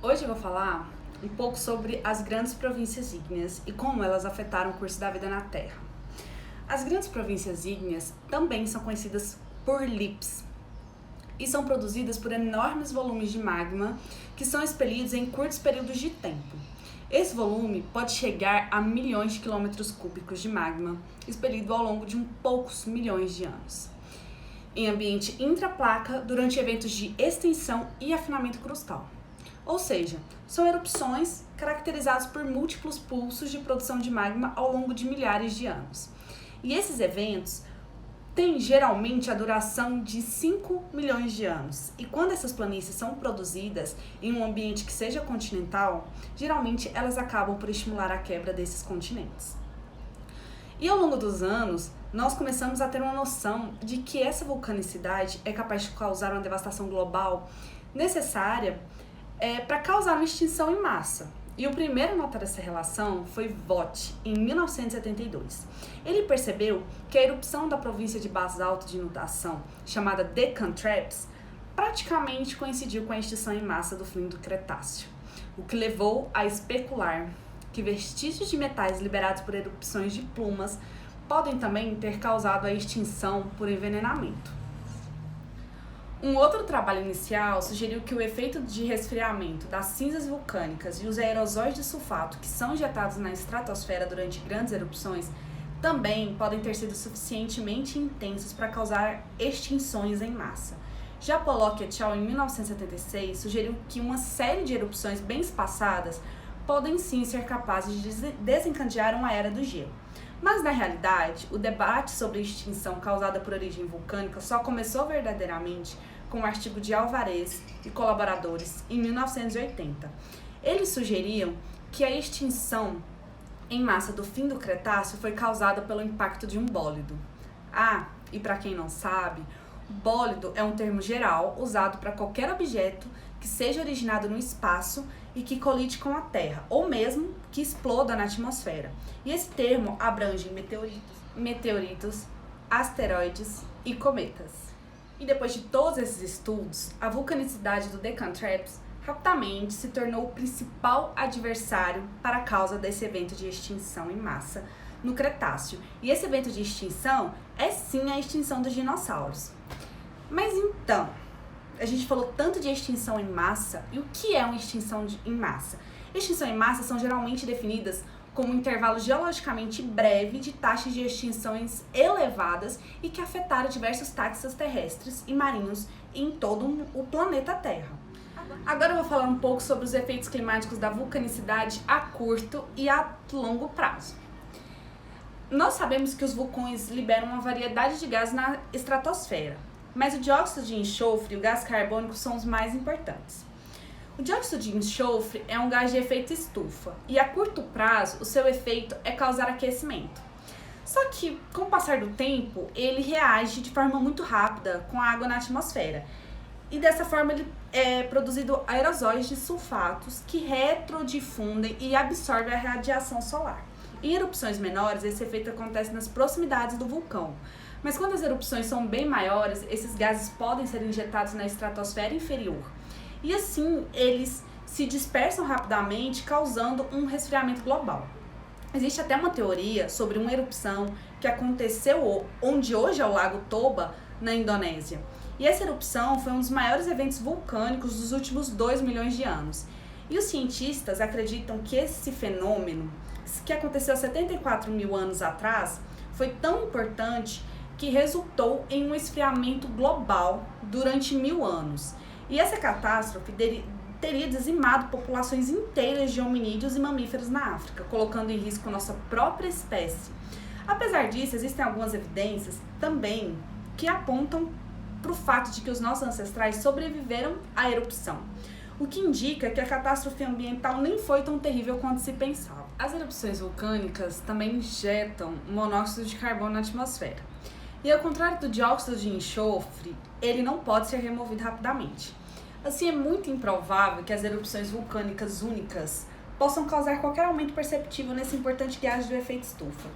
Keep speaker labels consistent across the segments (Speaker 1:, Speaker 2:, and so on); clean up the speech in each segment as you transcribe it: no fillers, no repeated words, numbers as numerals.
Speaker 1: Hoje eu vou falar um pouco sobre as grandes províncias ígneas e como elas afetaram o curso da vida na Terra. As grandes províncias ígneas também são conhecidas por LIPs e são produzidas por enormes volumes de magma que são expelidos em curtos períodos de tempo. Esse volume pode chegar a milhões de quilômetros cúbicos de magma expelido ao longo de poucos milhões de anos, em ambiente intraplaca durante eventos de extensão e afinamento crustal. Ou seja, são erupções caracterizadas por múltiplos pulsos de produção de magma ao longo de milhares de anos. E esses eventos têm geralmente a duração de 5 milhões de anos. E quando essas planícies são produzidas em um ambiente que seja continental, geralmente elas acabam por estimular a quebra desses continentes. E ao longo dos anos, nós começamos a ter uma noção de que essa vulcanicidade é capaz de causar uma devastação global necessária para causar uma extinção em massa. E o primeiro a notar essa relação foi Vogt, em 1972. Ele percebeu que a erupção da província de basalto de inundação, chamada Deccan Traps, praticamente coincidiu com a extinção em massa do fim do Cretáceo, o que levou a especular que vestígios de metais liberados por erupções de plumas podem também ter causado a extinção por envenenamento. Um outro trabalho inicial sugeriu que o efeito de resfriamento das cinzas vulcânicas e os aerosóis de sulfato que são injetados na estratosfera durante grandes erupções também podem ter sido suficientemente intensos para causar extinções em massa. Já Pollock et al., em 1976, sugeriu que uma série de erupções bem espaçadas podem sim ser capazes de desencadear uma era do gelo. Mas, na realidade, o debate sobre a extinção causada por origem vulcânica só começou verdadeiramente com o artigo de Alvarez e colaboradores em 1980. Eles sugeriam que a extinção em massa do fim do Cretáceo foi causada pelo impacto de um bólido. E para quem não sabe, bólido é um termo geral usado para qualquer objeto que seja originado no espaço e que colide com a Terra, ou mesmo que exploda na atmosfera. E esse termo abrange meteoritos, asteroides e cometas. E depois de todos esses estudos, a vulcanicidade do Deccan Traps rapidamente se tornou o principal adversário para a causa desse evento de extinção em massa no Cretáceo. E esse evento de extinção é sim a extinção dos dinossauros. Mas então, a gente falou tanto de extinção em massa, e o que é uma extinção em massa? Extinção em massa são geralmente definidas como um intervalo geologicamente breve de taxas de extinções elevadas e que afetaram diversos taxas terrestres e marinhos em todo o planeta Terra. Agora eu vou falar um pouco sobre os efeitos climáticos da vulcanicidade a curto e a longo prazo. Nós sabemos que os vulcões liberam uma variedade de gases na estratosfera, mas o dióxido de enxofre e o gás carbônico são os mais importantes. O dióxido de enxofre é um gás de efeito estufa e a curto prazo o seu efeito é causar aquecimento. Só que, com o passar do tempo, ele reage de forma muito rápida com a água na atmosfera. E dessa forma ele é produzido aerosóis de sulfatos que retrodifundem e absorvem a radiação solar. Em erupções menores, esse efeito acontece nas proximidades do vulcão. Mas quando as erupções são bem maiores, esses gases podem ser injetados na estratosfera inferior. E assim, eles se dispersam rapidamente, causando um resfriamento global. Existe até uma teoria sobre uma erupção que aconteceu onde hoje é o Lago Toba, na Indonésia. E essa erupção foi um dos maiores eventos vulcânicos dos últimos 2 milhões de anos. E os cientistas acreditam que esse fenômeno, que aconteceu há 74 mil anos atrás, foi tão importante que resultou em um esfriamento global durante 1000 anos. E essa catástrofe teria dizimado populações inteiras de hominídeos e mamíferos na África, colocando em risco nossa própria espécie. Apesar disso, existem algumas evidências também que apontam para o fato de que os nossos ancestrais sobreviveram à erupção, o que indica que a catástrofe ambiental nem foi tão terrível quanto se pensava. As erupções vulcânicas também injetam monóxido de carbono na atmosfera. E ao contrário do dióxido de enxofre, ele não pode ser removido rapidamente. Assim, é muito improvável que as erupções vulcânicas únicas possam causar qualquer aumento perceptível nesse importante gás do efeito estufa.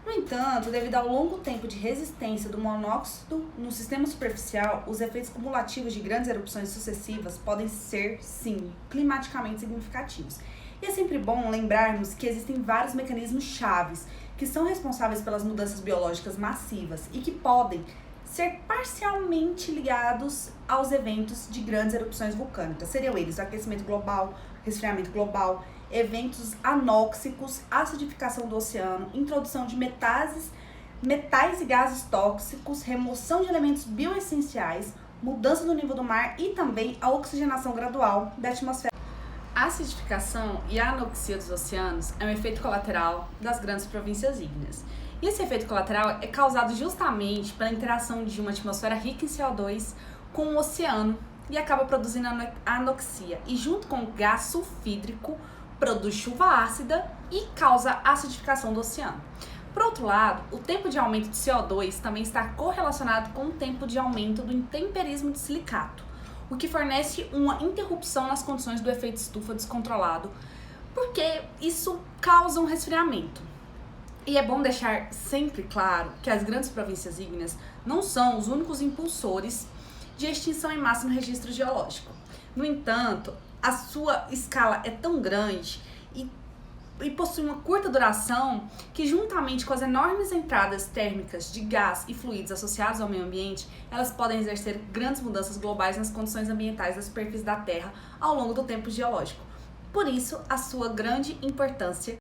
Speaker 1: No No entanto, devido ao longo tempo de resistência do monóxido no sistema superficial, os efeitos cumulativos de grandes erupções sucessivas podem ser, sim, climaticamente significativos. E é sempre bom lembrarmos que existem vários mecanismos chaves que são responsáveis pelas mudanças biológicas massivas e que podem ser parcialmente ligados aos eventos de grandes erupções vulcânicas. Seriam eles o aquecimento global, resfriamento global, eventos anóxicos, acidificação do oceano, introdução de metais e gases tóxicos, remoção de elementos bioessenciais, mudança do nível do mar e também a oxigenação gradual da atmosfera. A acidificação e a anoxia dos oceanos é um efeito colateral das grandes províncias ígneas. E esse efeito colateral é causado justamente pela interação de uma atmosfera rica em CO2 com o oceano e acaba produzindo a anoxia. E junto com o gás sulfídrico, produz chuva ácida e causa a acidificação do oceano. Por outro lado, o tempo de aumento de CO2 também está correlacionado com o tempo de aumento do intemperismo de silicato, o que fornece uma interrupção nas condições do efeito estufa descontrolado, porque isso causa um resfriamento. E é bom deixar sempre claro que as grandes províncias ígneas não são os únicos impulsores de extinção em massa no registro geológico. No entanto, a sua escala é tão grande e possui uma curta duração que, juntamente com as enormes entradas térmicas de gás e fluidos associados ao meio ambiente, elas podem exercer grandes mudanças globais nas condições ambientais da superfície da Terra ao longo do tempo geológico. Por isso, a sua grande importância